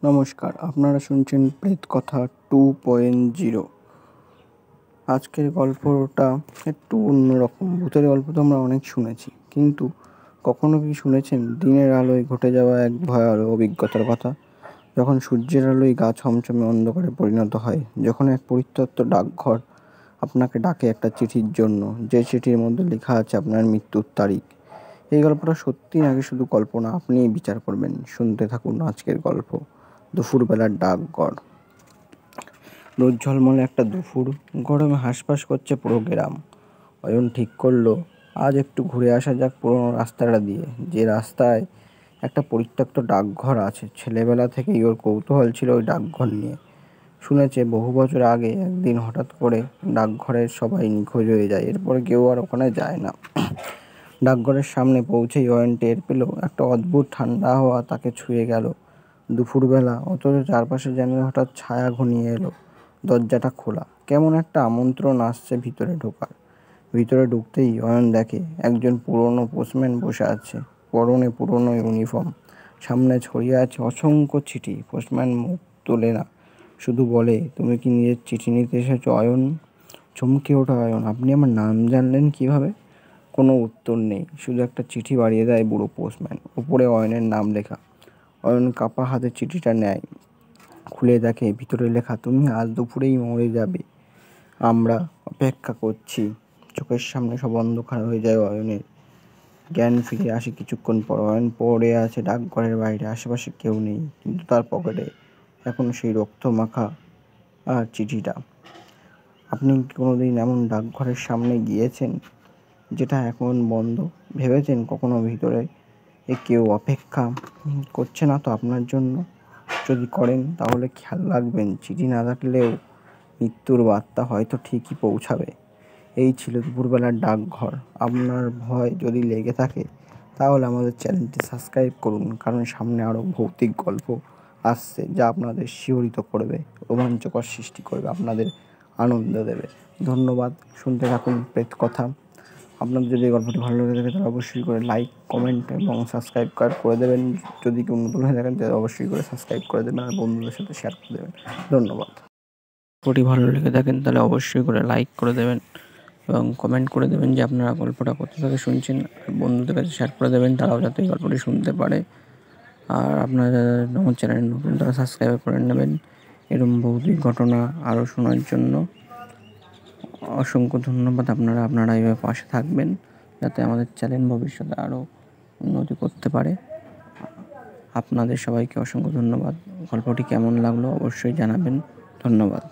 নমস্কার, আপনারা শুনছেন প্রেত কথা 2.0। আজকের গল্পটা একটু অন্যরকম। ভূতের গল্প তো আমরা অনেক শুনেছি, কিন্তু কখনো কি শুনেছেন দিনের আলোয় ঘটে যাওয়া এক ভয়াবহ অভিজ্ঞতার কথা? যখন সূর্যের আলোয় গা ছমছমে অন্ধকারে পরিণত হয়, যখন এক পরিত্যক্ত ডাকঘর আপনাকে ডাকে একটা চিঠির জন্য, যে চিঠির মধ্যে লেখা আছে আপনার মৃত্যুর তারিখ। এই গল্পটা সত্যি নাকি শুধু কল্পনা, আপনিই বিচার করবেন। শুনতে থাকুন আজকের গল্প, দুপুরবেলার ডাকঘর। রোদ ঝলমলে একটা দুপুর, গরমে হাঁসফাঁস করছে পুরো গ্রাম। অয়ন ঠিক করলো আজ একটু ঘুরে আসা যাক পুরোনো রাস্তাটা দিয়ে, যে রাস্তায় একটা পরিত্যক্ত ডাকঘর আছে। ছেলেবেলা থেকেই ওর কৌতূহল ছিল ওই ডাকঘর নিয়ে। শুনেছে বহু বছর আগে একদিন হঠাৎ করে ডাকঘরের সবাই নিখোঁজ হয়ে যায়, এরপরে কেউ আর ওখানে যায় না। ডাকঘরের সামনে পৌঁছেই অয়ন টের পেল একটা অদ্ভুত ঠান্ডা হাওয়া তাকে ছুঁয়ে গেল। দুপুরবেলা, অথচ চারপাশে যেন হঠাৎ ছায়া ঘনিয়ে এলো। দরজাটা খোলা, কেমন একটা আমন্ত্রণ আসছে ভিতরে ঢোকার। ভিতরে ঢুকতেই অয়ন দেখে একজন পুরনো পোস্টম্যান বসে আছে, পরনে পুরনো ইউনিফর্ম, সামনে ছড়িয়ে আছে অসংখ্য চিঠি। পোস্টম্যান মুখ তোলে না, শুধু বলে, তুমি কি নিজের চিঠি নিতে এসেছো অয়ন? চমকে ওঠে অয়ন, আপনি আমার নাম জানলেন কিভাবে? কোনো উত্তর নেই, শুধু একটা চিঠি বাড়িয়ে দেয় বুড়ো পোস্টম্যান। উপরে অয়নের নাম লেখা। অয়ন কাপা হাতে চিঠিটা নেয়, খুলে দেখে ভিতরে লেখা, তুমি আজ দুপুরেই মরে যাবে, আমরা অপেক্ষা করছি। চোখের সামনে সব অন্ধকার হয়ে যায় অয়নের। জ্ঞান ফিরে আসে কিছুক্ষণ পর। অয়ন পড়ে আছে ডাকঘরের বাইরে, আশেপাশে কেউ নেই, কিন্তু তার পকেটে এখনো সেই রক্ত মাখা চিঠিটা। আপনি কি কোনোদিন এমন ডাকঘরের সামনে গিয়েছেন যেটা এখন বন্ধ? ভেবেছেন কখনো ভিতরে কেউ অপেক্ষা করছে না তো আপনার জন্য? যদি করেন তাহলে খেয়াল রাখবেন, চিঠি না থাকলেও মৃত্যুর বার্তা হয়তো ঠিকই পৌঁছাবে। এই ছিল দুপুরবেলার ডাকঘর। আপনার ভয় যদি লেগে থাকে তাহলে আমাদের চ্যানেলটি সাবস্ক্রাইব করুন, কারণ সামনে আরও ভৌতিক গল্প আসছে যা আপনাদের শিহরিত করবে, রোমাঞ্চকর সৃষ্টি করবে, আপনাদের আনন্দ দেবে। ধন্যবাদ, শুনতে থাকুন প্রেত কথা। আপনাদের যদি এই গল্পটি ভালো লেগে থাকে তাহলে অবশ্যই করে লাইক, কমেন্ট এবং সাবস্ক্রাইব করে দেবেন। যদি কেউ নতুন হয়ে থাকেন তাহলে অবশ্যই করে সাবস্ক্রাইব করে দেবেন আর বন্ধুদের সাথে শেয়ার করে দেবেন। ধন্যবাদ। গল্পটি ভালো লেগে থাকেন তাহলে অবশ্যই করে লাইক করে দেবেন এবং কমেন্ট করে দেবেন যে আপনারা গল্পটা কোথা থেকে শুনছেন। বন্ধুদের কাছে শেয়ার করে দেবেন, তারাও যাতে এই গল্পটি শুনতে পারে। আর আপনারা আমার চ্যানেল নতুন তারা সাবস্ক্রাইব করে নেবেন এরকম ভৌতিক ঘটনা আরও শোনার জন্য। অসংখ্য ধন্যবাদ। আপনারা এইভাবে পাশে থাকবেন যাতে আমাদের চ্যানেল ভবিষ্যতে আরও উন্নতি করতে পারে। আপনাদের সবাইকে অসংখ্য ধন্যবাদ। গল্পটি কেমন লাগলো অবশ্যই জানাবেন। ধন্যবাদ।